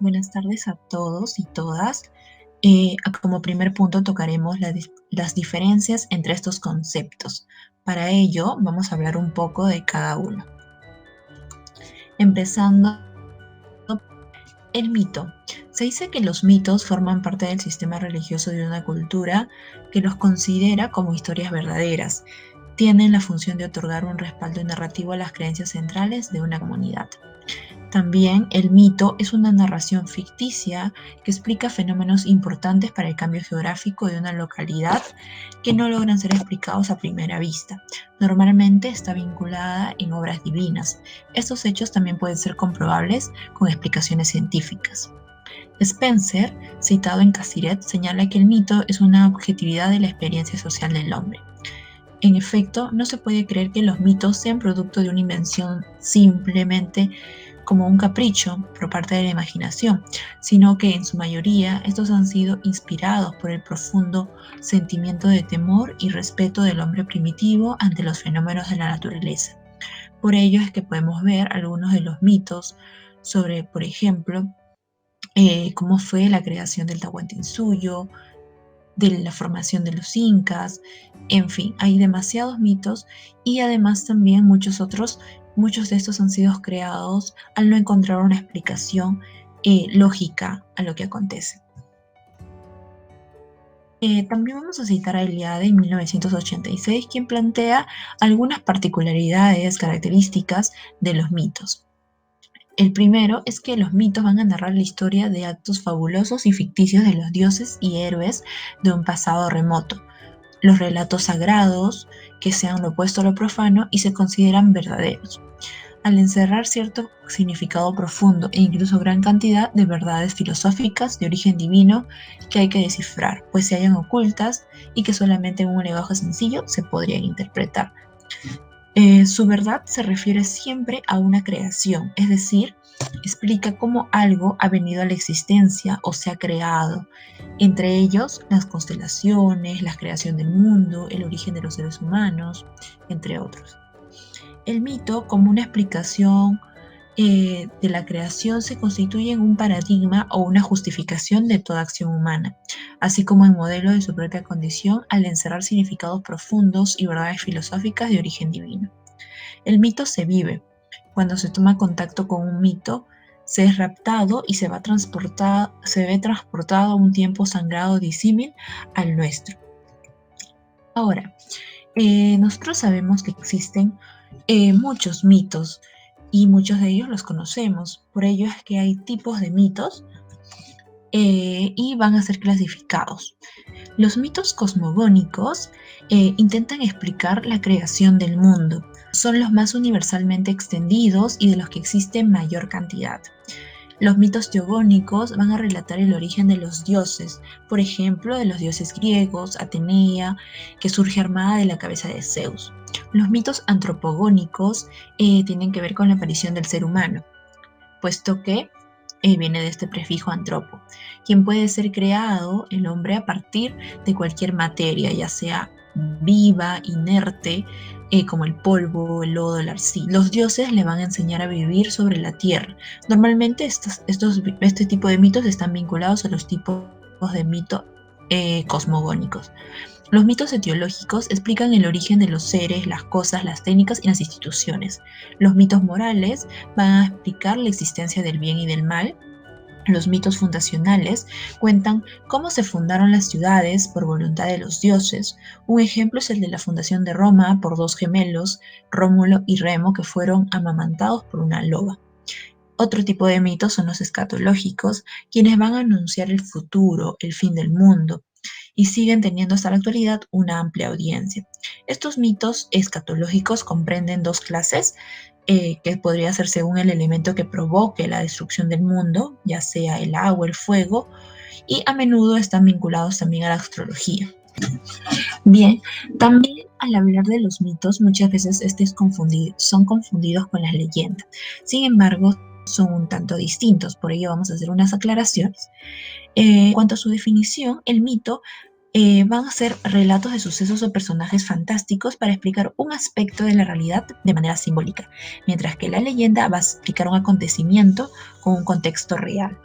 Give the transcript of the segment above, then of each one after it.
Buenas tardes a todos y todas. Como primer punto tocaremos las diferencias entre estos conceptos. Para ello vamos a hablar un poco de cada uno. Empezando, el mito. Se dice que los mitos forman parte del sistema religioso de una cultura que los considera como historias verdaderas. Tienen la función de otorgar un respaldo narrativo a las creencias centrales de una comunidad. También el mito es una narración ficticia que explica fenómenos importantes para el cambio geográfico de una localidad que no logran ser explicados a primera vista. Normalmente está vinculada en obras divinas. Estos hechos también pueden ser comprobables con explicaciones científicas. Spencer, citado en Casiret, señala que el mito es una objetividad de la experiencia social del hombre. En efecto, no se puede creer que los mitos sean producto de una invención simplemente como un capricho por parte de la imaginación, sino que en su mayoría estos han sido inspirados por el profundo sentimiento de temor y respeto del hombre primitivo ante los fenómenos de la naturaleza. Por ello es que podemos ver algunos de los mitos sobre, por ejemplo, cómo fue la creación del Tahuantinsuyo, de la formación de los incas, en fin, hay demasiados mitos y además también muchos de estos han sido creados al no encontrar una explicación lógica a lo que acontece. También vamos a citar a Eliade en 1986, quien plantea algunas particularidades, características de los mitos. El primero es que los mitos van a narrar la historia de actos fabulosos y ficticios de los dioses y héroes de un pasado remoto. Los relatos sagrados, que sean lo opuesto a lo profano y se consideran verdaderos, al encerrar cierto significado profundo e incluso gran cantidad de verdades filosóficas de origen divino que hay que descifrar, pues se hallan ocultas y que solamente en un lenguaje sencillo se podrían interpretar. Su verdad se refiere siempre a una creación, es decir, explica cómo algo ha venido a la existencia o se ha creado, entre ellos las constelaciones, la creación del mundo, el origen de los seres humanos, entre otros. El mito, como una explicación de la creación, se constituye en un paradigma o una justificación de toda acción humana, así como en modelo de su propia condición al encerrar significados profundos y verdades filosóficas de origen divino. El mito se vive. Cuando se toma contacto con un mito, se es raptado y se ve transportado a un tiempo sagrado disímil al nuestro. Ahora, nosotros sabemos que existen muchos mitos y muchos de ellos los conocemos. Por ello es que hay tipos de mitos y van a ser clasificados. Los mitos cosmogónicos intentan explicar la creación del mundo. Son los más universalmente extendidos y de los que existe mayor cantidad. Los mitos teogónicos van a relatar el origen de los dioses, por ejemplo, de los dioses griegos, Atenea, que surge armada de la cabeza de Zeus. Los mitos antropogónicos tienen que ver con la aparición del ser humano, puesto que viene de este prefijo antropo, quien puede ser creado el hombre a partir de cualquier materia, ya sea viva, inerte, como el polvo, el lodo, la arcilla. Los dioses le van a enseñar a vivir sobre la tierra. Normalmente este tipo de mitos están vinculados a los tipos de mito cosmogónicos. Los mitos etiológicos explican el origen de los seres, las cosas, las técnicas y las instituciones. Los mitos morales van a explicar la existencia del bien y del mal. Los mitos fundacionales cuentan cómo se fundaron las ciudades por voluntad de los dioses. Un ejemplo es el de la fundación de Roma por dos gemelos, Rómulo y Remo, que fueron amamantados por una loba. Otro tipo de mitos son los escatológicos, quienes van a anunciar el futuro, el fin del mundo, y siguen teniendo hasta la actualidad una amplia audiencia. Estos mitos escatológicos comprenden dos clases, que podría ser según el elemento que provoque la destrucción del mundo, ya sea el agua, el fuego, y a menudo están vinculados también a la astrología. Bien, también al hablar de los mitos, muchas veces son confundidos con las leyendas. Sin embargo, son un tanto distintos, por ello vamos a hacer unas aclaraciones. En cuanto a su definición, el mito van a ser relatos de sucesos o personajes fantásticos para explicar un aspecto de la realidad de manera simbólica, mientras que la leyenda va a explicar un acontecimiento con un contexto real.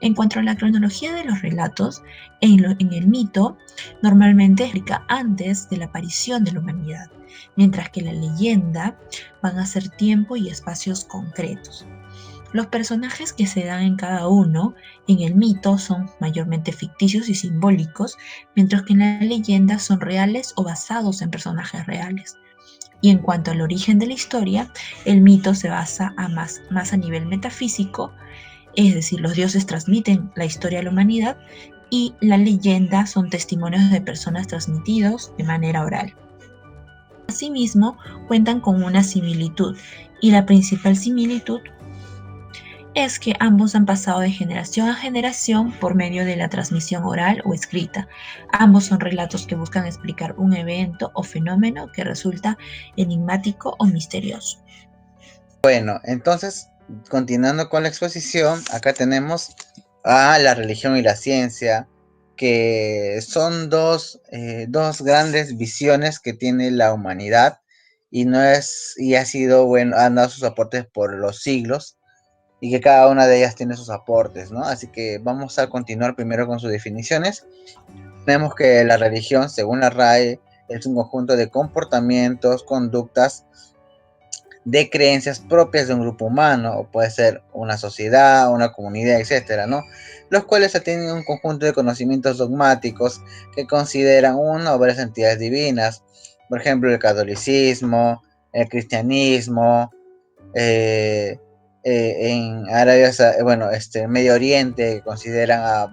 En cuanto a la cronología de los relatos, en el mito normalmente explica antes de la aparición de la humanidad, mientras que la leyenda van a ser tiempo y espacios concretos. Los personajes que se dan en cada uno en el mito son mayormente ficticios y simbólicos, mientras que en la leyenda son reales o basados en personajes reales. Y en cuanto al origen de la historia, el mito se basa más a nivel metafísico, es decir, los dioses transmiten la historia a la humanidad y la leyenda son testimonios de personas transmitidos de manera oral. Asimismo, cuentan con una similitud, y la principal similitud es que ambos han pasado de generación a generación por medio de la transmisión oral o escrita. Ambos son relatos que buscan explicar un evento o fenómeno que resulta enigmático o misterioso. Bueno, entonces, continuando con la exposición, acá tenemos a la religión y la ciencia, que son dos grandes visiones que tiene la humanidad y no es y ha sido bueno, han dado sus aportes por los siglos y que cada una de ellas tiene sus aportes, ¿no? Así que vamos a continuar primero con sus definiciones. Tenemos que la religión, según la RAE, es un conjunto de comportamientos, conductas, de creencias propias de un grupo humano, o puede ser una sociedad, una comunidad, etcétera, ¿no? Los cuales tienen un conjunto de conocimientos dogmáticos que consideran una o varias entidades divinas. Por ejemplo, el catolicismo, el cristianismo, en Arabia, bueno, Medio Oriente consideran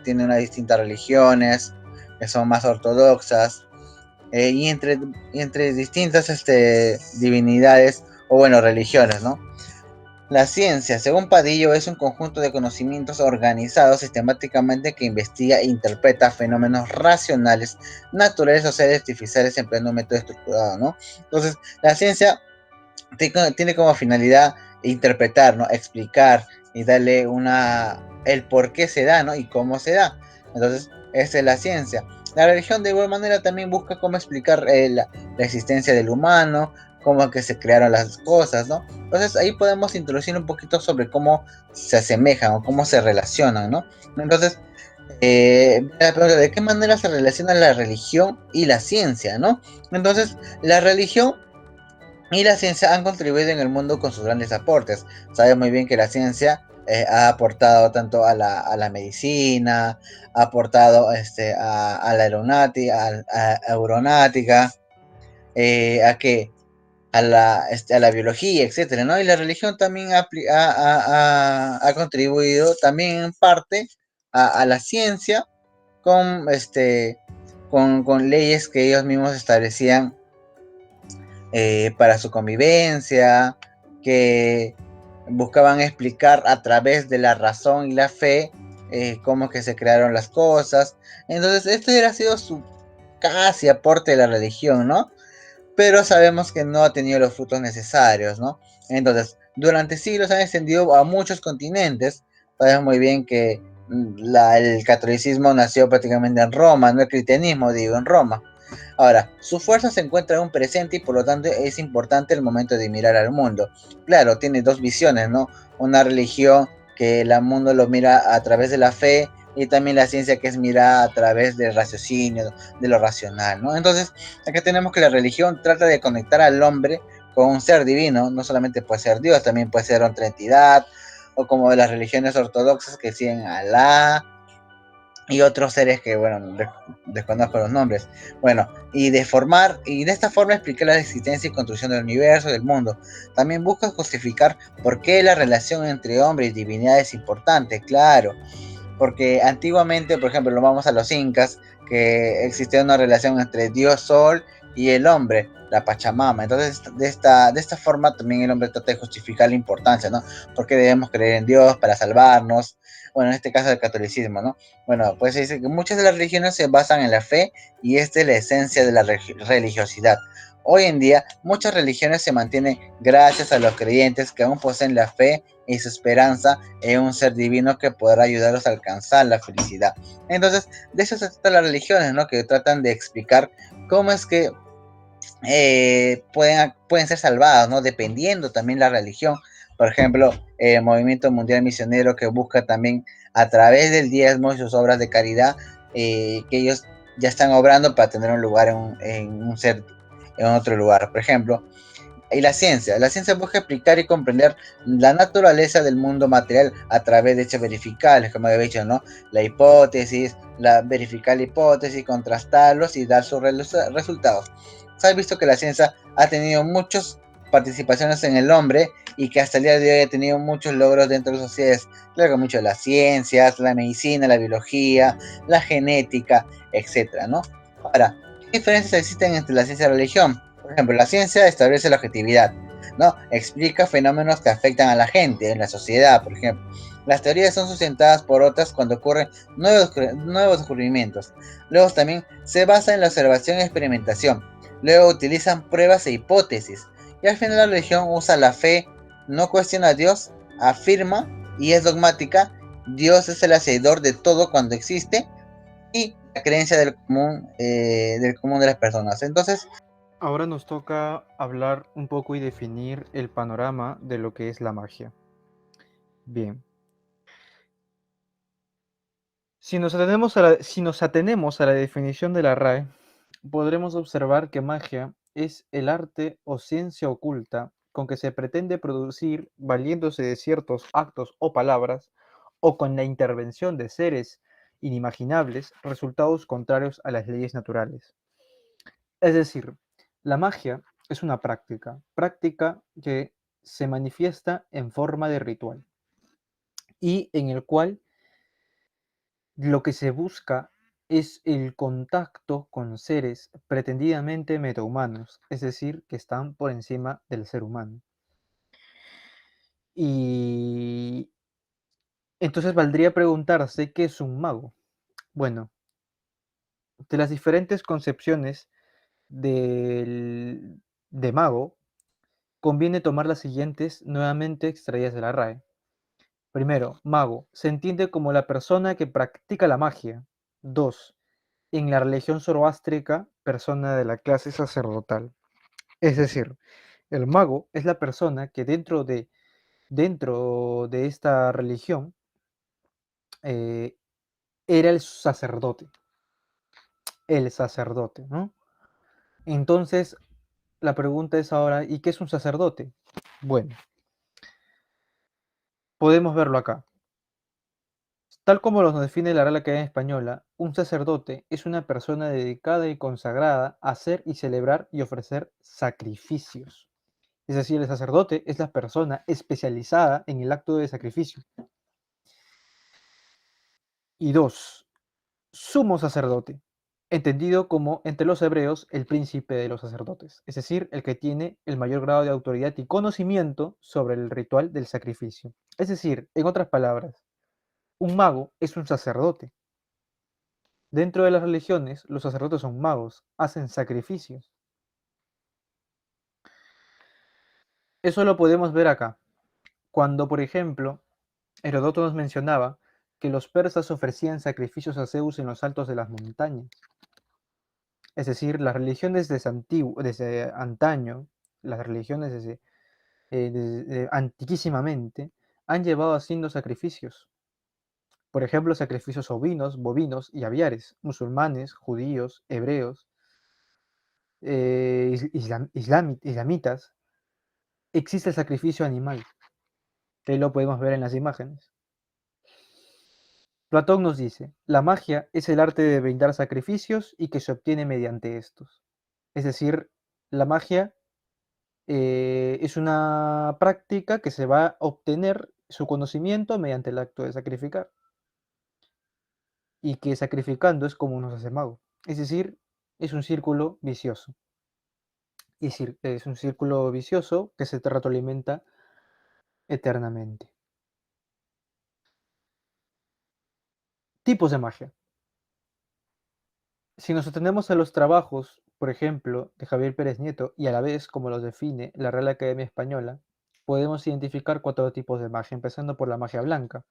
tiene unas distintas religiones que son más ortodoxas, y entre distintas divinidades o bueno, religiones, ¿no? La ciencia, según Padillo, es un conjunto de conocimientos organizados sistemáticamente que investiga e interpreta fenómenos racionales, naturales o seres artificiales empleando un método estructurado, ¿no? Entonces, la ciencia tiene como finalidad interpretar, ¿no? Explicar y darle el por qué se da, ¿no? Y cómo se da. Entonces, esa es la ciencia. La religión de igual manera también busca cómo explicar la existencia del humano, cómo es que se crearon las cosas, ¿no? Entonces ahí podemos introducir un poquito sobre cómo se asemejan o cómo se relacionan, ¿no? Entonces, la pregunta, ¿de qué manera se relaciona la religión y la ciencia, ¿no? Entonces, la religión y la ciencia han contribuido en el mundo con sus grandes aportes. Sabe muy bien que la ciencia ha aportado tanto a la medicina, ha aportado a la aeronáutica, a que a la biología, etcétera, ¿no? Y la religión también ha contribuido también en parte a la ciencia con leyes que ellos mismos establecían para su convivencia, que buscaban explicar a través de la razón y la fe cómo es que se crearon las cosas. Entonces, esto hubiera sido su casi aporte de la religión, ¿no? Pero sabemos que no ha tenido los frutos necesarios, ¿no? Entonces, durante siglos han extendido a muchos continentes. Sabemos muy bien que el catolicismo nació prácticamente en Roma, no el cristianismo, digo, en Roma. Ahora, su fuerza se encuentra en un presente y por lo tanto es importante el momento de mirar al mundo. Claro, tiene dos visiones, ¿no? Una religión que el mundo lo mira a través de la fe y también la ciencia que es mirada a través del raciocinio, de lo racional, ¿no? Entonces, aquí tenemos que la religión trata de conectar al hombre con un ser divino, no solamente puede ser Dios, también puede ser otra entidad, o como las religiones ortodoxas que siguen a Alá, y otros seres que, bueno, desconozco los nombres. Bueno, y de esta forma explicar la existencia y construcción del universo, del mundo. También busca justificar por qué la relación entre hombre y divinidad es importante, claro. Porque antiguamente, por ejemplo, lo vamos a los incas, que existía una relación entre Dios Sol y el hombre, la Pachamama. Entonces, de esta forma también el hombre trata de justificar la importancia, ¿no? Porque debemos creer en Dios para salvarnos. Bueno, en este caso el catolicismo, ¿no? Bueno, pues se dice que muchas de las religiones se basan en la fe y esta es la esencia de la religiosidad. Hoy en día, muchas religiones se mantienen gracias a los creyentes que aún poseen la fe y su esperanza en un ser divino que podrá ayudarlos a alcanzar la felicidad. Entonces, de eso se trata las religiones, ¿no? Que tratan de explicar cómo es que pueden ser salvados, ¿no? Dependiendo también la religión, Por ejemplo, el Movimiento Mundial Misionero, que busca también a través del diezmo y sus obras de caridad, que ellos ya están obrando para tener un lugar en otro lugar. Por ejemplo, y la ciencia busca explicar y comprender la naturaleza del mundo material a través de hechos verificables, como había dicho, ¿no? La hipótesis, verificar la hipótesis, contrastarlos y dar sus resultados. Se ha visto que la ciencia ha tenido muchas participaciones en el hombre y que hasta el día de hoy ha tenido muchos logros dentro de las sociedades. Claro que mucho de las ciencias, la medicina, la biología, la genética, etcétera, ¿no? Ahora, ¿qué diferencias existen entre la ciencia y la religión? Por ejemplo, la ciencia establece la objetividad, ¿no? Explica fenómenos que afectan a la gente, en la sociedad, por ejemplo. Las teorías son sustentadas por otras cuando ocurren nuevos descubrimientos. Luego también se basa en la observación y experimentación. Luego utilizan pruebas e hipótesis. Y al final la religión usa la fe, no cuestiona a Dios, afirma y es dogmática. Dios es el hacedor de todo cuando existe y la creencia del común de las personas. Entonces, Ahora nos toca hablar un poco y definir el panorama de lo que es la magia. Bien. Si nos atenemos a la definición de la RAE, podremos observar que magia es el arte o ciencia oculta con que se pretende producir, valiéndose de ciertos actos o palabras, o con la intervención de seres inimaginables, resultados contrarios a las leyes naturales. Es decir, la magia es una práctica que se manifiesta en forma de ritual y en el cual lo que se busca es el contacto con seres pretendidamente metahumanos, es decir, que están por encima del ser humano. Y entonces valdría preguntarse qué es un mago. Bueno, de las diferentes concepciones de mago, conviene tomar las siguientes nuevamente extraídas de la RAE. Primero, mago. Se entiende como la persona que practica la magia. 2. En la religión zoroástrica, persona de la clase sacerdotal. Es decir, el mago es la persona que dentro de esta religión eh, era el sacerdote. El sacerdote, ¿no? Entonces, la pregunta es ahora, ¿y qué es un sacerdote? Bueno, podemos verlo acá. Tal como los define la Real Academia Española, un sacerdote es una persona dedicada y consagrada a hacer y celebrar y ofrecer sacrificios. Es decir, el sacerdote es la persona especializada en el acto de sacrificio. Y 2, sumo sacerdote, entendido como entre los hebreos el príncipe de los sacerdotes, es decir, el que tiene el mayor grado de autoridad y conocimiento sobre el ritual del sacrificio. Es decir, en otras palabras, un mago es un sacerdote. Dentro de las religiones, los sacerdotes son magos, hacen sacrificios. Eso lo podemos ver acá. Cuando, por ejemplo, Herodoto nos mencionaba que los persas ofrecían sacrificios a Zeus en los altos de las montañas. Es decir, las religiones desde antaño, las religiones desde antiquísimamente, han llevado haciendo sacrificios. Por ejemplo, sacrificios ovinos, bovinos y aviares, musulmanes, judíos, hebreos, islamitas. Existe el sacrificio animal, que ahí lo podemos ver en las imágenes. Platón nos dice, la magia es el arte de brindar sacrificios y que se obtiene mediante estos. Es decir, la magia es una práctica que se va a obtener su conocimiento mediante el acto de sacrificar. Y que sacrificando es como uno se hace mago. Es decir, es un círculo vicioso. Es un círculo vicioso que se retroalimenta eternamente. Tipos de magia. Si nos atenemos a los trabajos, por ejemplo, de Javier Pérez Nieto, y a la vez como los define la Real Academia Española, podemos identificar 4 tipos de magia, empezando por la magia blanca,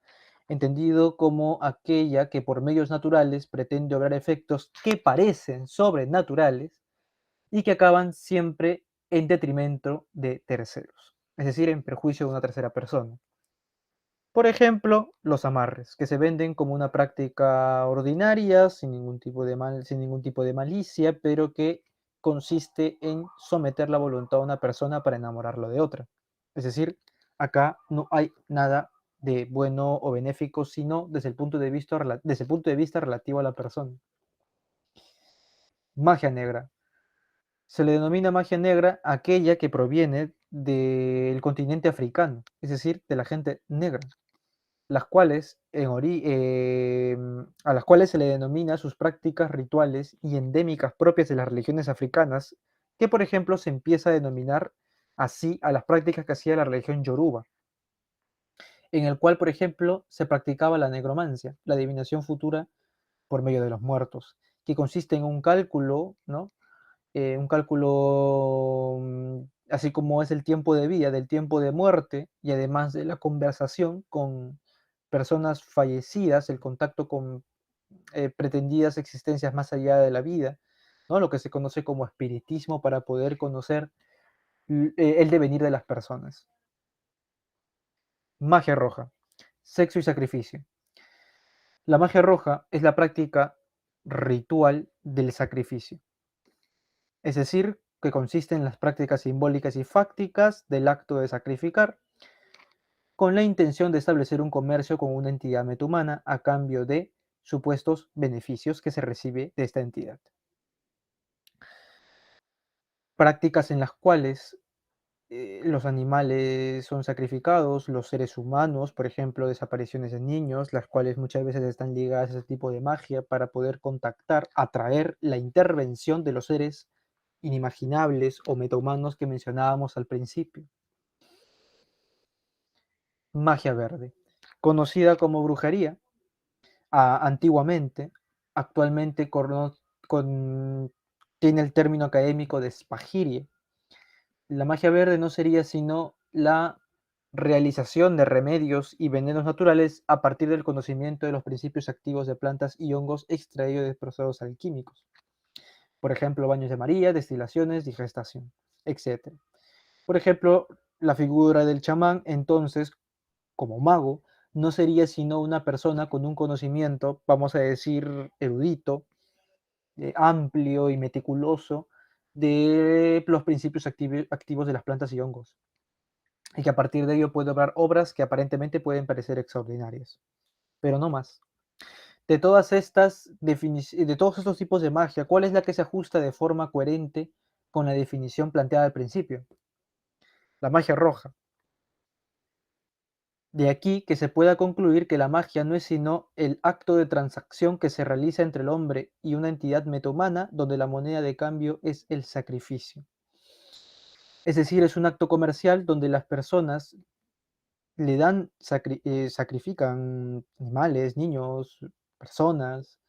entendido como aquella que por medios naturales pretende obrar efectos que parecen sobrenaturales y que acaban siempre en detrimento de terceros. es decir, en perjuicio de una tercera persona. Por ejemplo, los amarres, que se venden como una práctica ordinaria, sin ningún tipo de malicia, pero que consiste en someter la voluntad a una persona para enamorarlo de otra. Es decir, acá no hay nada de bueno o benéfico, sino desde el punto de vista relativo a la persona. Magia negra. Se le denomina magia negra a aquella que proviene del continente africano, es decir, de la gente negra, las cuales a las cuales se le denomina sus prácticas rituales y endémicas propias de las religiones africanas, que por ejemplo se empieza a denominar así a las prácticas que hacía la religión yoruba, en el cual por ejemplo se practicaba la negromancia, la adivinación futura por medio de los muertos, que consiste en un cálculo, ¿no? Un cálculo así como es el tiempo de vida, del tiempo de muerte y además de la conversación con personas fallecidas, el contacto con pretendidas existencias más allá de la vida, ¿no? Lo que se conoce como espiritismo para poder conocer el devenir de las personas. Magia roja, sexo y sacrificio. La magia roja es la práctica ritual del sacrificio, es decir, que consiste en las prácticas simbólicas y fácticas del acto de sacrificar, con la intención de establecer un comercio con una entidad metahumana a cambio de supuestos beneficios que se recibe de esta entidad. Prácticas en las cuales los animales son sacrificados, los seres humanos, por ejemplo, desapariciones de niños, las cuales muchas veces están ligadas a ese tipo de magia para poder contactar, atraer la intervención de los seres inimaginables o metahumanos que mencionábamos al principio. Magia verde, conocida como brujería antiguamente, actualmente tiene el término académico de spagiria. La magia verde no sería sino la realización de remedios y venenos naturales a partir del conocimiento de los principios activos de plantas y hongos extraídos de procesos alquímicos. Por ejemplo, baños de María, destilaciones, digestación, etc. Por ejemplo, la figura del chamán, entonces, como mago, no sería sino una persona con un conocimiento, vamos a decir, erudito, amplio y meticuloso de los principios activos de las plantas y hongos, y que a partir de ello puede obrar obras que aparentemente pueden parecer extraordinarias, pero no más. De todos estos tipos de magia, ¿cuál es la que se ajusta de forma coherente con la definición planteada al principio? La magia roja. De aquí que se pueda concluir que la magia no es sino el acto de transacción que se realiza entre el hombre y una entidad metahumana donde la moneda de cambio es el sacrificio. Es decir, es un acto comercial donde las personas sacrifican animales, niños, personas,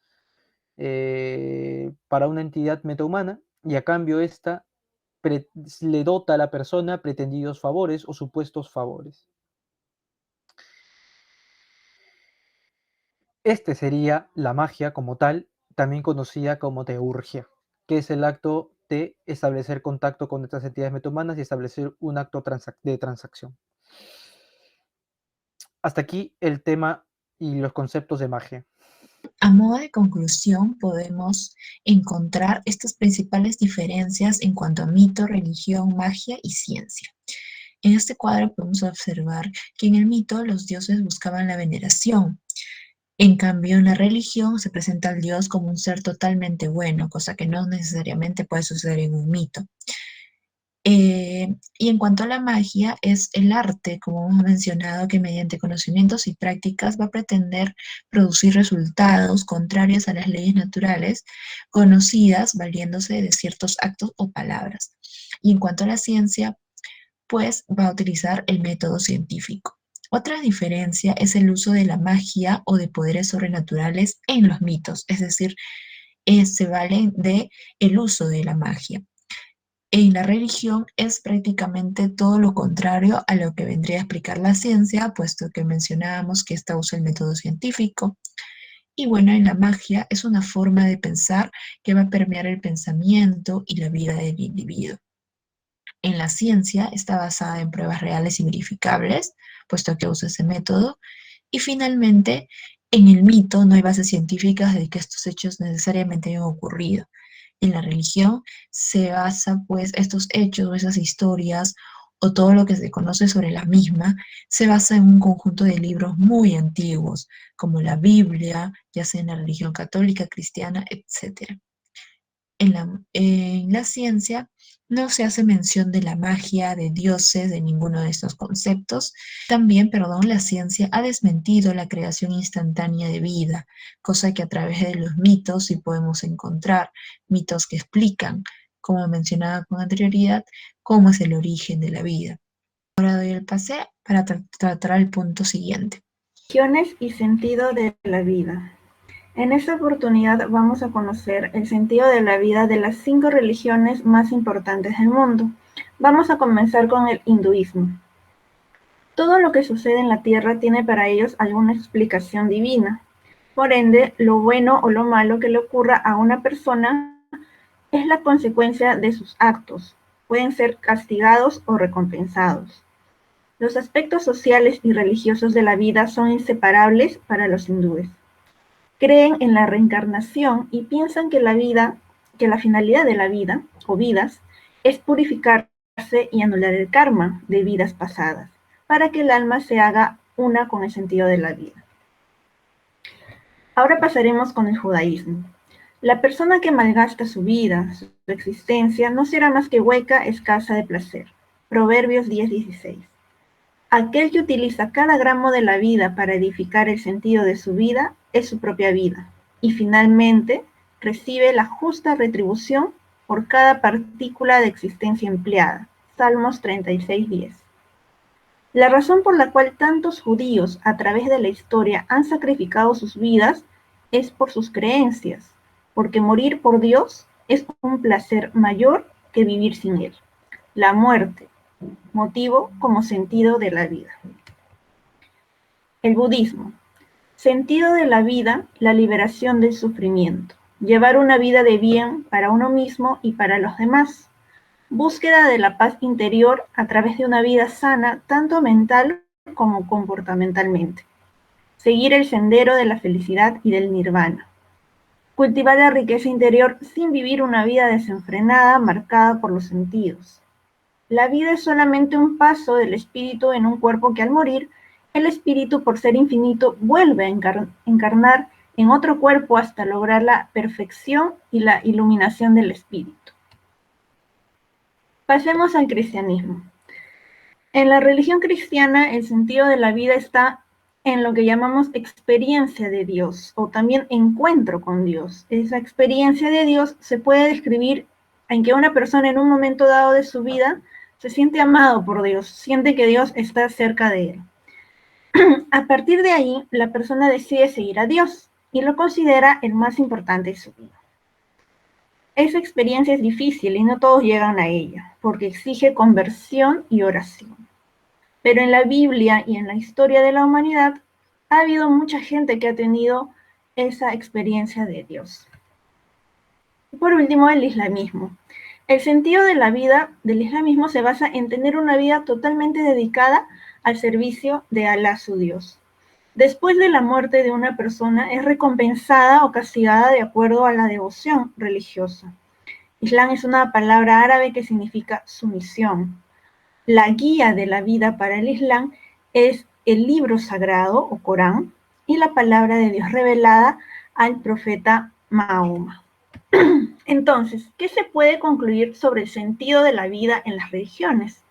para una entidad metahumana y a cambio esta le dota a la persona pretendidos favores o supuestos favores. Este sería la magia como tal, también conocida como teurgia, que es el acto de establecer contacto con estas entidades metahumanas y establecer un acto de transacción. Hasta aquí el tema y los conceptos de magia. A modo de conclusión, podemos encontrar estas principales diferencias en cuanto a mito, religión, magia y ciencia. En este cuadro podemos observar que en el mito los dioses buscaban la veneración. En cambio, en la religión se presenta al dios como un ser totalmente bueno, cosa que no necesariamente puede suceder en un mito. Y en cuanto a la magia, es el arte, como hemos mencionado, que mediante conocimientos y prácticas va a pretender producir resultados contrarios a las leyes naturales conocidas valiéndose de ciertos actos o palabras. Y en cuanto a la ciencia, pues va a utilizar el método científico. Otra diferencia es el uso de la magia o de poderes sobrenaturales en los mitos, es decir, se valen de el uso de la magia. En la religión es prácticamente todo lo contrario a lo que vendría a explicar la ciencia, puesto que mencionábamos que esta usa el método científico. Y bueno, en la magia es una forma de pensar que va a permear el pensamiento y la vida del individuo. En la ciencia está basada en pruebas reales y verificables, puesto que usa ese método. Y finalmente, en el mito no hay bases científicas de que estos hechos necesariamente hayan ocurrido. En la religión se basa, pues, estos hechos o esas historias o todo lo que se conoce sobre la misma, se basa en un conjunto de libros muy antiguos, como la Biblia, ya sea en la religión católica, cristiana, etcétera. En la ciencia no se hace mención de la magia, de dioses, de ninguno de estos conceptos. También, perdón, la ciencia ha desmentido la creación instantánea de vida, cosa que a través de los mitos sí podemos encontrar, mitos que explican, como mencionaba con anterioridad, cómo es el origen de la vida. Ahora doy el pase para tratar el punto siguiente. Religiones y sentido de la vida. En esta oportunidad vamos a conocer el sentido de la vida de las 5 religiones más importantes del mundo. Vamos a comenzar con el hinduismo. Todo lo que sucede en la tierra tiene para ellos alguna explicación divina. Por ende, lo bueno o lo malo que le ocurra a una persona es la consecuencia de sus actos. Pueden ser castigados o recompensados. Los aspectos sociales y religiosos de la vida son inseparables para los hindúes. Creen en la reencarnación y piensan que la finalidad de la vida o vidas es purificarse y anular el karma de vidas pasadas, para que el alma se haga una con el sentido de la vida. Ahora pasaremos con el judaísmo. La persona que malgasta su vida, su existencia, no será más que hueca, escasa de placer. Proverbios 10:16. Aquel que utiliza cada gramo de la vida para edificar el sentido de su vida es su propia vida, y finalmente recibe la justa retribución por cada partícula de existencia empleada. Salmos 36:10. La razón por la cual tantos judíos a través de la historia han sacrificado sus vidas es por sus creencias, porque morir por Dios es un placer mayor que vivir sin Él. La muerte, motivo como sentido de la vida. El budismo. Sentido de la vida, la liberación del sufrimiento. Llevar una vida de bien para uno mismo y para los demás. Búsqueda de la paz interior a través de una vida sana, tanto mental como comportamentalmente. Seguir el sendero de la felicidad y del nirvana. Cultivar la riqueza interior sin vivir una vida desenfrenada marcada por los sentidos. La vida es solamente un paso del espíritu en un cuerpo que al morir, el espíritu, por ser infinito, vuelve a encarnar en otro cuerpo hasta lograr la perfección y la iluminación del espíritu. Pasemos al cristianismo. En la religión cristiana, el sentido de la vida está en lo que llamamos experiencia de Dios, o también encuentro con Dios. Esa experiencia de Dios se puede describir en que una persona en un momento dado de su vida se siente amado por Dios, siente que Dios está cerca de él. A partir de ahí, la persona decide seguir a Dios y lo considera el más importante de su vida. Esa experiencia es difícil y no todos llegan a ella, porque exige conversión y oración. Pero en la Biblia y en la historia de la humanidad ha habido mucha gente que ha tenido esa experiencia de Dios. Y por último, el islamismo. El sentido de la vida del islamismo se basa en tener una vida totalmente dedicada al servicio de Alá, su Dios. Después de la muerte de una persona es recompensada o castigada de acuerdo a la devoción religiosa. Islam es una palabra árabe que significa sumisión. La guía de la vida para el Islam es el libro sagrado o Corán y la palabra de Dios revelada al profeta Mahoma. Entonces, ¿qué se puede concluir sobre el sentido de la vida en las religiones?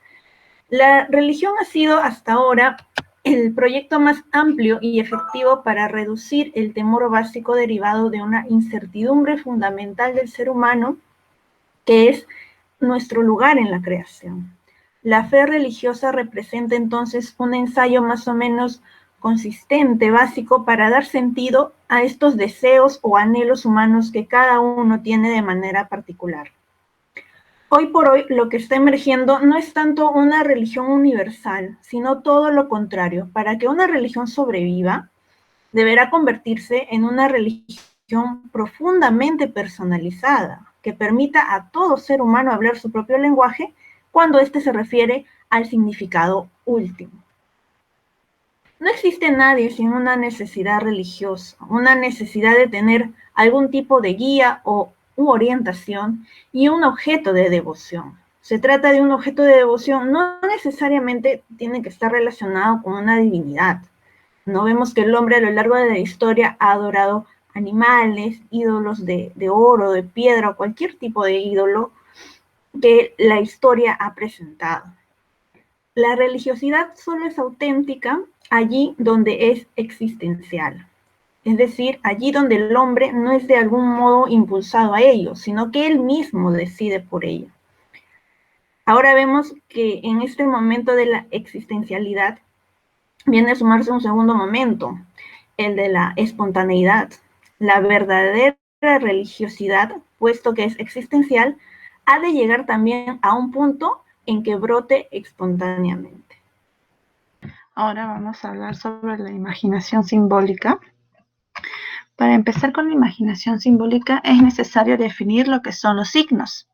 La religión ha sido hasta ahora el proyecto más amplio y efectivo para reducir el temor básico derivado de una incertidumbre fundamental del ser humano, que es nuestro lugar en la creación. La fe religiosa representa entonces un ensayo más o menos consistente, básico, para dar sentido a estos deseos o anhelos humanos que cada uno tiene de manera particular. Hoy por hoy lo que está emergiendo no es tanto una religión universal, sino todo lo contrario. Para que una religión sobreviva, deberá convertirse en una religión profundamente personalizada, que permita a todo ser humano hablar su propio lenguaje cuando éste se refiere al significado último. No existe nadie sin una necesidad religiosa, una necesidad de tener algún tipo de guía u orientación y un objeto de devoción. Se trata de un objeto de devoción, no necesariamente tiene que estar relacionado con una divinidad. No vemos que el hombre a lo largo de la historia ha adorado animales, ídolos de oro, de piedra o cualquier tipo de ídolo que la historia ha presentado. La religiosidad solo es auténtica allí donde es existencial, es decir, allí donde el hombre no es de algún modo impulsado a ello, sino que él mismo decide por ello. Ahora vemos que en este momento de la existencialidad viene a sumarse un segundo momento, el de la espontaneidad. La verdadera religiosidad, puesto que es existencial, ha de llegar también a un punto en que brote espontáneamente. Ahora vamos a hablar sobre la imaginación simbólica. Para empezar con la imaginación simbólica es necesario definir lo que son los signos.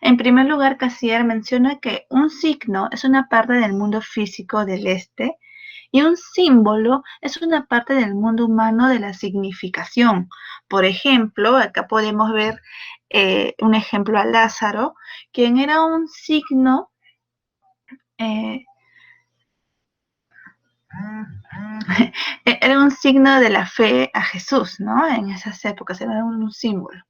En primer lugar, Cassirer menciona que un signo es una parte del mundo físico del este y un símbolo es una parte del mundo humano de la significación. Por ejemplo, acá podemos ver un ejemplo a Lázaro, quien era un signo era un signo de la fe a Jesús, ¿no? En esas épocas era un símbolo.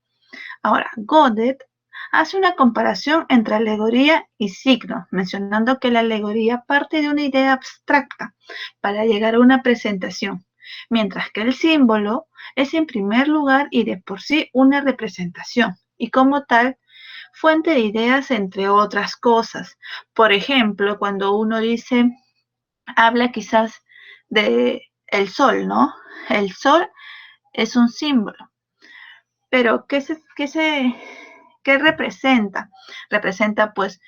Ahora, Godet hace una comparación entre alegoría y signo, mencionando que la alegoría parte de una idea abstracta para llegar a una presentación, mientras que el símbolo es en primer lugar y de por sí una representación, y como tal, fuente de ideas entre otras cosas. Por ejemplo, cuando uno dice, habla quizás de el sol, ¿no? El sol es un símbolo, pero ¿qué representa? Representa, pues,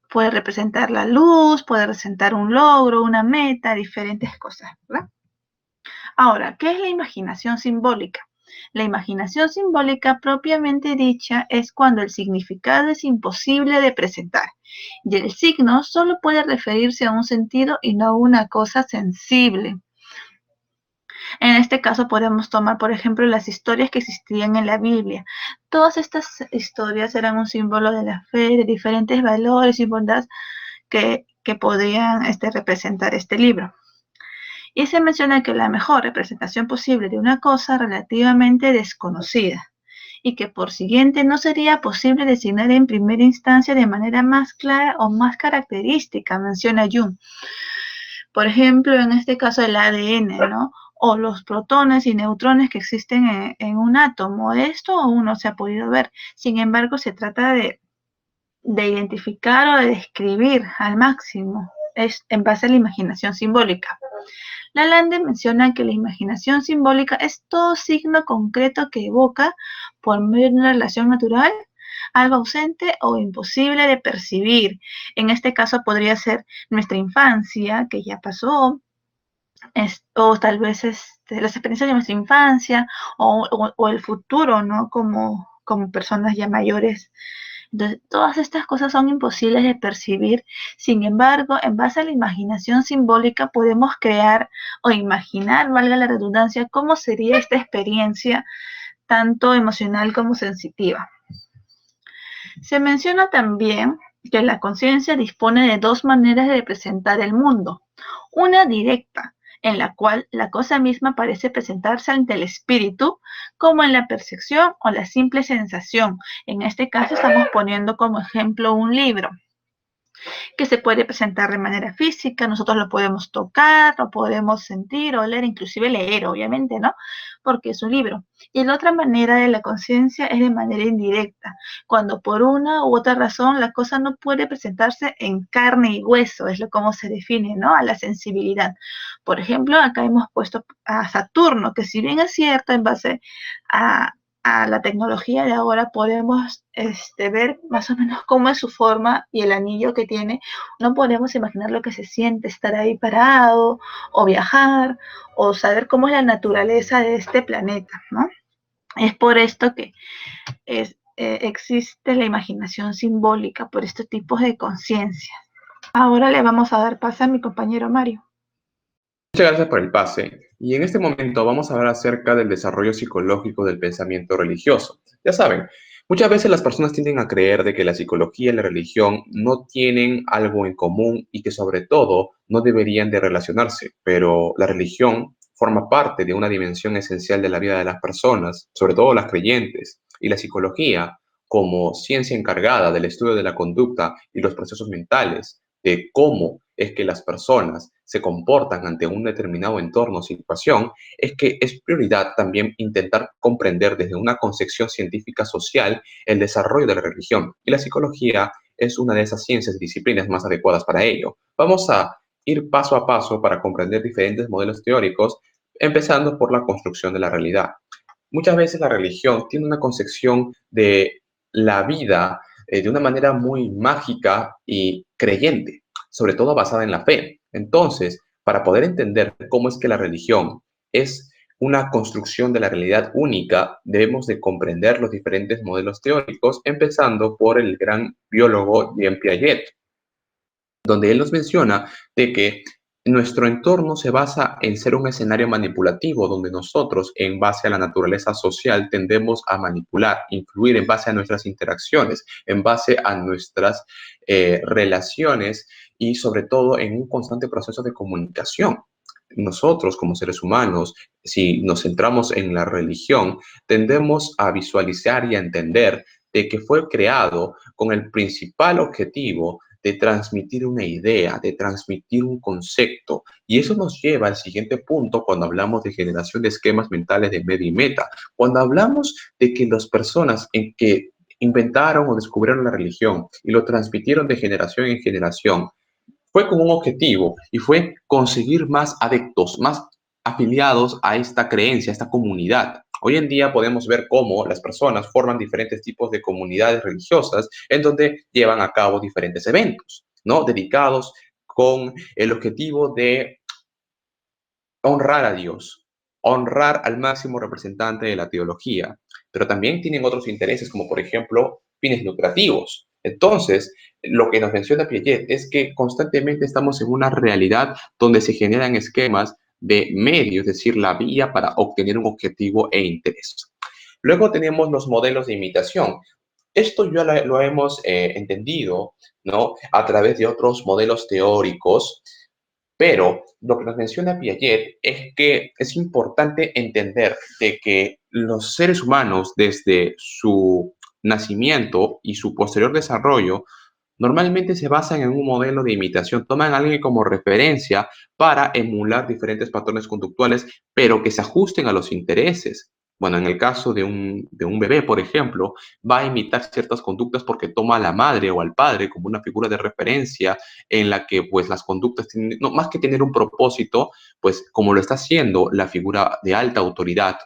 puede representar la luz, puede representar un logro, una meta, diferentes cosas, ¿verdad? Ahora, ¿qué es la imaginación simbólica? La imaginación simbólica propiamente dicha es cuando el significado es imposible de presentar y el signo solo puede referirse a un sentido y no a una cosa sensible. En este caso podemos tomar, por ejemplo, las historias que existían en la Biblia. Todas estas historias eran un símbolo de la fe, de diferentes valores y bondades que podían representar este libro. Y se menciona que la mejor representación posible de una cosa relativamente desconocida y que por siguiente no sería posible designar en primera instancia de manera más clara o más característica, menciona Jung. Por ejemplo, en este caso el ADN, ¿no? O los protones y neutrones que existen en un átomo. Esto aún no se ha podido ver. Sin embargo, se trata de identificar o de describir al máximo. Es en base a la imaginación simbólica. Lalande menciona que la imaginación simbólica es todo signo concreto que evoca, por medio de una relación natural, algo ausente o imposible de percibir. En este caso podría ser nuestra infancia, que ya pasó, o tal vez las experiencias de nuestra infancia, o el futuro, ¿no? Como personas ya mayores. Entonces, todas estas cosas son imposibles de percibir. Sin embargo, en base a la imaginación simbólica podemos crear o imaginar, valga la redundancia, cómo sería esta experiencia, tanto emocional como sensitiva. Se menciona también que la conciencia dispone de dos maneras de representar el mundo. Una directa, en la cual la cosa misma parece presentarse ante el espíritu, como en la percepción o la simple sensación. En este caso estamos poniendo como ejemplo un libro que se puede presentar de manera física, nosotros lo podemos tocar, lo podemos sentir, oler, inclusive leer, obviamente, ¿no? Porque es un libro. Y la otra manera de la conciencia es de manera indirecta, cuando por una u otra razón la cosa no puede presentarse en carne y hueso, es lo como se define, ¿no? A la sensibilidad. Por ejemplo, acá hemos puesto a Saturno, que si bien es cierto en base a la tecnología de ahora podemos ver más o menos cómo es su forma y el anillo que tiene. No podemos imaginar lo que se siente estar ahí parado o viajar o saber cómo es la naturaleza de este planeta, ¿no? Es por esto que existe la imaginación simbólica por estos tipos de conciencia. Ahora le vamos a dar pase a mi compañero Mario. Muchas gracias por el pase. Y en este momento vamos a hablar acerca del desarrollo psicológico del pensamiento religioso. Ya saben, muchas veces las personas tienden a creer de que la psicología y la religión no tienen algo en común y que sobre todo no deberían de relacionarse, pero la religión forma parte de una dimensión esencial de la vida de las personas, sobre todo las creyentes, y la psicología, como ciencia encargada del estudio de la conducta y los procesos mentales, de cómo es que las personas se comportan ante un determinado entorno o situación, es que es prioridad también intentar comprender desde una concepción científica social el desarrollo de la religión. Y la psicología es una de esas ciencias y disciplinas más adecuadas para ello. Vamos a ir paso a paso para comprender diferentes modelos teóricos, empezando por la construcción de la realidad. Muchas veces la religión tiene una concepción de la vida de una manera muy mágica y creyente, sobre todo basada en la fe. Entonces, para poder entender cómo es que la religión es una construcción de la realidad única, debemos de comprender los diferentes modelos teóricos, empezando por el gran biólogo Jean Piaget, donde él nos menciona de que nuestro entorno se basa en ser un escenario manipulativo, donde nosotros, en base a la naturaleza social, tendemos a manipular, influir en base a nuestras interacciones, en base a nuestras relaciones y sobre todo en un constante proceso de comunicación. Nosotros como seres humanos, si nos centramos en la religión, tendemos a visualizar y a entender de que fue creado con el principal objetivo de transmitir una idea, de transmitir un concepto. Y eso nos lleva al siguiente punto cuando hablamos de generación de esquemas mentales de media y meta. Cuando hablamos de que las personas en que inventaron o descubrieron la religión y lo transmitieron de generación en generación, fue con un objetivo y fue conseguir más adeptos, más afiliados a esta creencia, a esta comunidad. Hoy en día podemos ver cómo las personas forman diferentes tipos de comunidades religiosas en donde llevan a cabo diferentes eventos, ¿no? Dedicados con el objetivo de honrar a Dios, honrar al máximo representante de la teología, pero también tienen otros intereses, como por ejemplo fines lucrativos. Entonces, lo que nos menciona Piaget es que constantemente estamos en una realidad donde se generan esquemas de medio, es decir, la vía para obtener un objetivo e interés. Luego tenemos los modelos de imitación. Esto ya lo hemos entendido, ¿no? A través de otros modelos teóricos, pero lo que nos menciona Piaget es que es importante entender de que los seres humanos, desde su nacimiento y su posterior desarrollo, normalmente se basan en un modelo de imitación. Toman a alguien como referencia para emular diferentes patrones conductuales, pero que se ajusten a los intereses. Bueno, en el caso de un bebé, por ejemplo, va a imitar ciertas conductas porque toma a la madre o al padre como una figura de referencia en la que pues las conductas tienen, no, más que tener un propósito, pues como lo está haciendo la figura de alta autoridad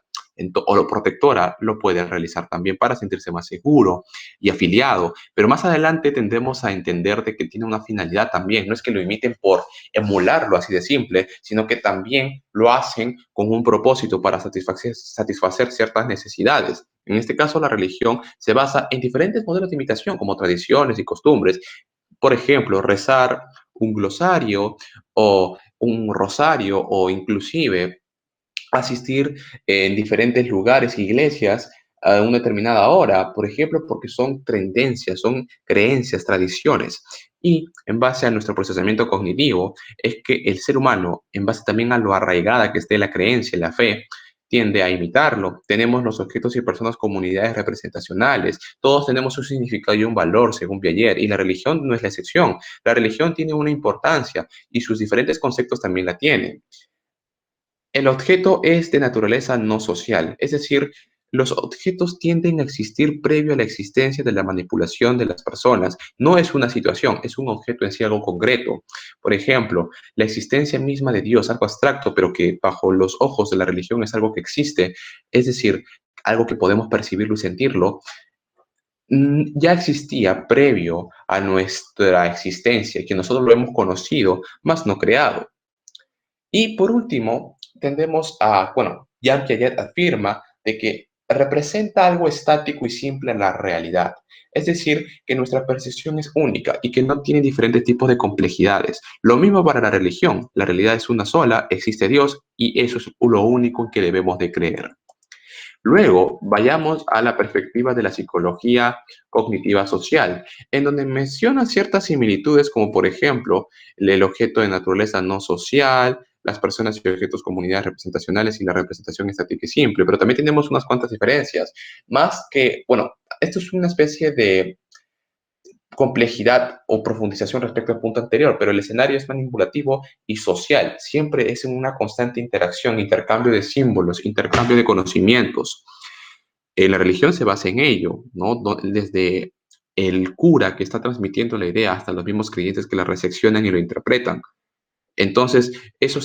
o lo protectora, lo puede realizar también para sentirse más seguro y afiliado. Pero más adelante tendremos a entender de que tiene una finalidad también. No es que lo imiten por emularlo así de simple, sino que también lo hacen con un propósito para satisfacer ciertas necesidades. En este caso, la religión se basa en diferentes modelos de imitación, como tradiciones y costumbres. Por ejemplo, rezar un glosario o un rosario o inclusive asistir en diferentes lugares, iglesias, a una determinada hora, por ejemplo, porque son tendencias, son creencias, tradiciones. Y en base a nuestro procesamiento cognitivo, es que el ser humano, en base también a lo arraigada que esté la creencia, la fe, tiende a imitarlo. Tenemos los objetos y personas, comunidades representacionales. Todos tenemos un significado y un valor, según Piaget, y la religión no es la excepción. La religión tiene una importancia y sus diferentes conceptos también la tienen. El objeto es de naturaleza no social, es decir, los objetos tienden a existir previo a la existencia de la manipulación de las personas. No es una situación, es un objeto en sí, algo concreto. Por ejemplo, la existencia misma de Dios, algo abstracto, pero que bajo los ojos de la religión es algo que existe, es decir, algo que podemos percibirlo y sentirlo, ya existía previo a nuestra existencia, que nosotros lo hemos conocido, más no creado. Y por último, tendemos a, bueno, Jean Piaget afirma de que representa algo estático y simple en la realidad. Es decir, que nuestra percepción es única y que no tiene diferentes tipos de complejidades. Lo mismo para la religión. La realidad es una sola, existe Dios y eso es lo único en que debemos de creer. Luego, vayamos a la perspectiva de la psicología cognitiva social, en donde menciona ciertas similitudes, como por ejemplo el objeto de naturaleza no social, las personas y objetos comunidades representacionales y la representación estática y simple, pero también tenemos unas cuantas diferencias, más que, bueno, esto es una especie de complejidad o profundización respecto al punto anterior, pero el escenario es manipulativo y social. Siempre es en una constante interacción, intercambio de símbolos, intercambio de conocimientos. La religión se basa en ello, ¿no? Desde el cura que está transmitiendo la idea hasta los mismos creyentes que la recepcionan y lo interpretan. Entonces, eso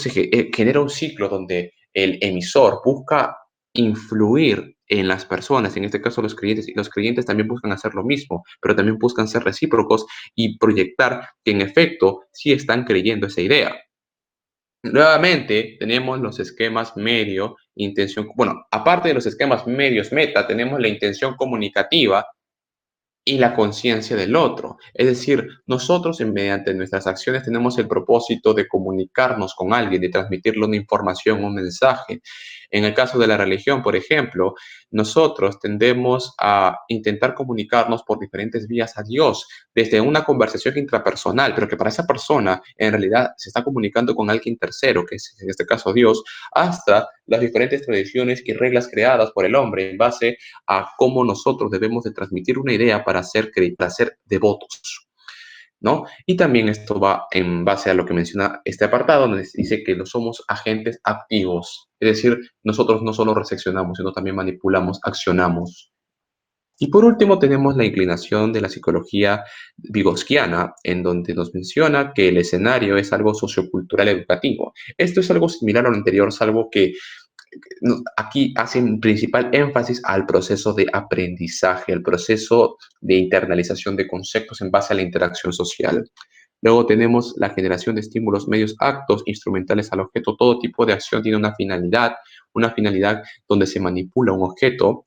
genera un ciclo donde el emisor busca influir en las personas, en este caso los creyentes, y los creyentes también buscan hacer lo mismo, pero también buscan ser recíprocos y proyectar que en efecto sí están creyendo esa idea. Nuevamente, tenemos los esquemas medio, intención, bueno, aparte de los esquemas medios meta, tenemos la intención comunicativa y la conciencia del otro. Es decir, nosotros mediante nuestras acciones tenemos el propósito de comunicarnos con alguien, de transmitirle una información, un mensaje. En el caso de la religión, por ejemplo, nosotros tendemos a intentar comunicarnos por diferentes vías a Dios, desde una conversación intrapersonal, pero que para esa persona en realidad se está comunicando con alguien tercero, que es en este caso Dios, hasta las diferentes tradiciones y reglas creadas por el hombre en base a cómo nosotros debemos de transmitir una idea para ser devotos, ¿no? Y también esto va en base a lo que menciona este apartado, donde dice que no somos agentes activos, es decir, nosotros no solo recepcionamos, sino también manipulamos, accionamos. Y por último tenemos la inclinación de la psicología vygotsquiana, en donde nos menciona que el escenario es algo sociocultural educativo. Esto es algo similar a lo anterior, salvo que aquí hacen principal énfasis al proceso de aprendizaje, al proceso de internalización de conceptos en base a la interacción social. Luego tenemos la generación de estímulos medios actos instrumentales al objeto. Todo tipo de acción tiene una finalidad donde se manipula un objeto.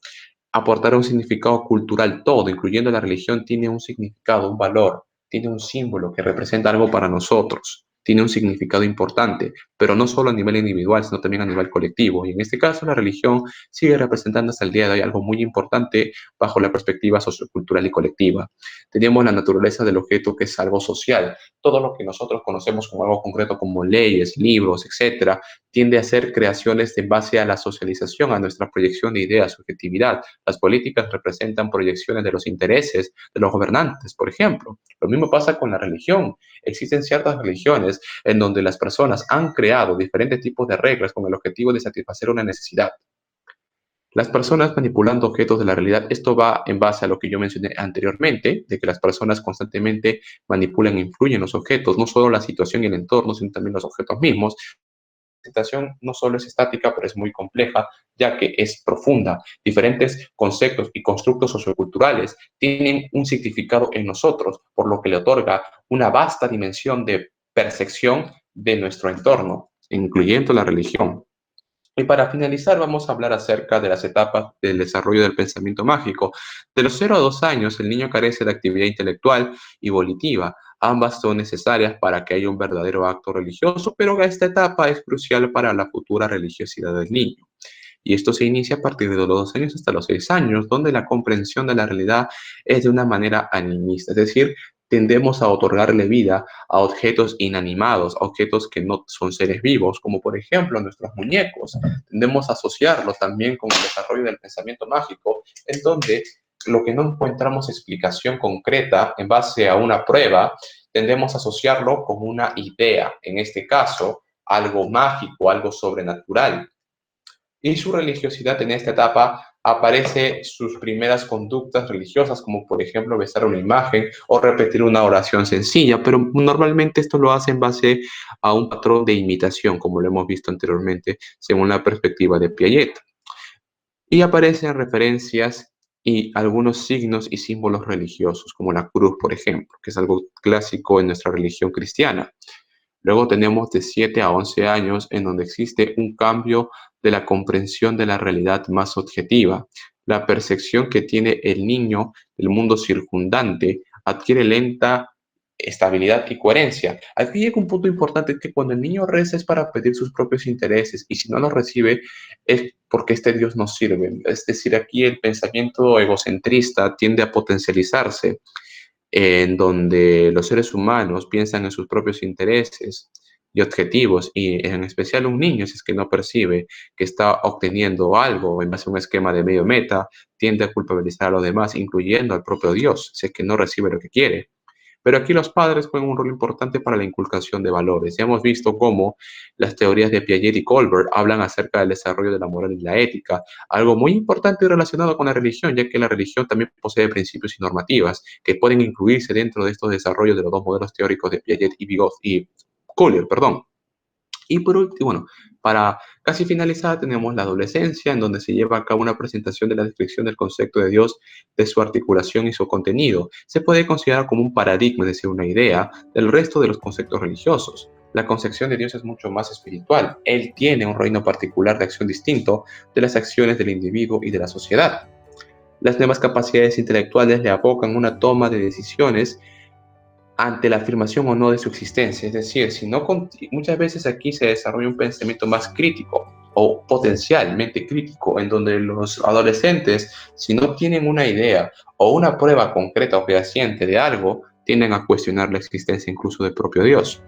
Aportar un significado cultural, todo, incluyendo la religión, tiene un significado, un valor, tiene un símbolo que representa algo para nosotros, tiene un significado importante, pero no solo a nivel individual, sino también a nivel colectivo. Y en este caso, la religión sigue representando hasta el día de hoy algo muy importante bajo la perspectiva sociocultural y colectiva. Tenemos la naturaleza del objeto, que es algo social. Todo lo que nosotros conocemos como algo concreto, como leyes, libros, etcétera, tiende a ser creaciones en base a la socialización, a nuestra proyección de ideas, subjetividad. Las políticas representan proyecciones de los intereses de los gobernantes, por ejemplo. Lo mismo pasa con la religión. Existen ciertas religiones en donde las personas han creado diferentes tipos de reglas con el objetivo de satisfacer una necesidad. Las personas manipulando objetos de la realidad, esto va en base a lo que yo mencioné anteriormente, de que las personas constantemente manipulan e influyen en los objetos, no solo la situación y el entorno, sino también los objetos mismos. La situación no solo es estática, pero es muy compleja, ya que es profunda. Diferentes conceptos y constructos socioculturales tienen un significado en nosotros, por lo que le otorga una vasta dimensión de percepción de nuestro entorno, incluyendo la religión. Y para finalizar, vamos a hablar acerca de las etapas del desarrollo del pensamiento mágico. De los 0 a 2 años, el niño carece de actividad intelectual y volitiva. Ambas son necesarias para que haya un verdadero acto religioso, pero esta etapa es crucial para la futura religiosidad del niño. Y esto se inicia a partir de los 2 años hasta los 6 años, donde la comprensión de la realidad es de una manera animista, es decir, tendemos a otorgarle vida a objetos inanimados, a objetos que no son seres vivos, como por ejemplo nuestros muñecos. Tendemos a asociarlos también con el desarrollo del pensamiento mágico, en donde lo que no encontramos explicación concreta en base a una prueba, tendemos a asociarlo con una idea, en este caso, algo mágico, algo sobrenatural. Y su religiosidad en esta etapa aparece sus primeras conductas religiosas, como por ejemplo besar una imagen o repetir una oración sencilla, pero normalmente esto lo hace en base a un patrón de imitación, como lo hemos visto anteriormente, según la perspectiva de Piaget. Y aparecen referencias y algunos signos y símbolos religiosos, como la cruz, por ejemplo, que es algo clásico en nuestra religión cristiana. Luego tenemos de 7 a 11 años, en donde existe un cambio de la comprensión de la realidad más objetiva. La percepción que tiene el niño del mundo circundante adquiere lenta estabilidad y coherencia. Aquí llega un punto importante, que cuando el niño reza es para pedir sus propios intereses, y si no los recibe es porque este Dios no sirve. Es decir, aquí el pensamiento egocentrista tiende a potencializarse, en donde los seres humanos piensan en sus propios intereses y objetivos, y en especial un niño, si es que no percibe que está obteniendo algo en base a un esquema de medio meta, tiende a culpabilizar a los demás, incluyendo al propio Dios, si es que no recibe lo que quiere. Pero aquí los padres juegan un rol importante para la inculcación de valores. Ya hemos visto cómo las teorías de Piaget y Colbert hablan acerca del desarrollo de la moral y la ética, algo muy importante y relacionado con la religión, ya que la religión también posee principios y normativas que pueden incluirse dentro de estos desarrollos de los dos modelos teóricos de Piaget y Collier, perdón. Y por último, bueno, para casi finalizar, tenemos la adolescencia, en donde se lleva a cabo una presentación de la descripción del concepto de Dios, de su articulación y su contenido. Se puede considerar como un paradigma, es decir, una idea del resto de los conceptos religiosos. La concepción de Dios es mucho más espiritual. Él tiene un reino particular de acción distinto de las acciones del individuo y de la sociedad. Las nuevas capacidades intelectuales le abocan una toma de decisiones ante la afirmación o no de su existencia. Es decir, si no, muchas veces aquí se desarrolla un pensamiento más crítico o potencialmente crítico, en donde los adolescentes, si no tienen una idea o una prueba concreta o fehaciente de algo, tienden a cuestionar la existencia incluso del propio Dios.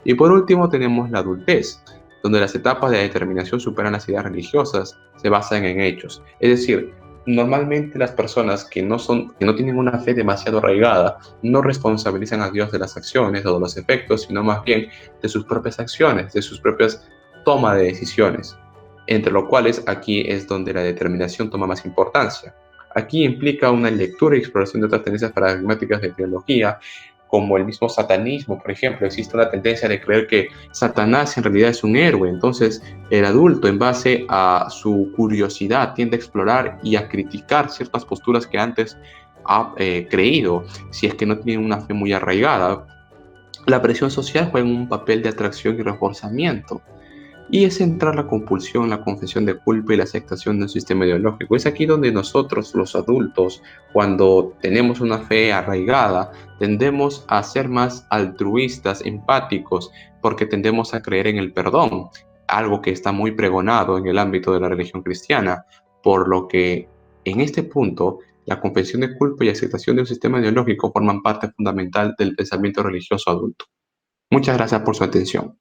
Y por último tenemos la adultez, donde las etapas de determinación superan las ideas religiosas, se basan en hechos. Es decir, normalmente las personas que no tienen una fe demasiado arraigada no responsabilizan a Dios de las acciones o de los efectos, sino más bien de sus propias acciones, de sus propias tomas de decisiones, entre lo cuales aquí es donde la determinación toma más importancia. Aquí implica una lectura y exploración de otras tendencias paradigmáticas de teología, como el mismo satanismo, por ejemplo. Existe una tendencia de creer que Satanás en realidad es un héroe. Entonces, el adulto, en base a su curiosidad, tiende a explorar y a criticar ciertas posturas que antes ha creído, si es que no tiene una fe muy arraigada. La presión social juega un papel de atracción y reforzamiento. Y es centrar la compulsión, la confesión de culpa y la aceptación de un sistema ideológico. Es aquí donde nosotros, los adultos, cuando tenemos una fe arraigada, tendemos a ser más altruistas, empáticos, porque tendemos a creer en el perdón, algo que está muy pregonado en el ámbito de la religión cristiana, por lo que en este punto la confesión de culpa y aceptación de un sistema ideológico forman parte fundamental del pensamiento religioso adulto. Muchas gracias por su atención.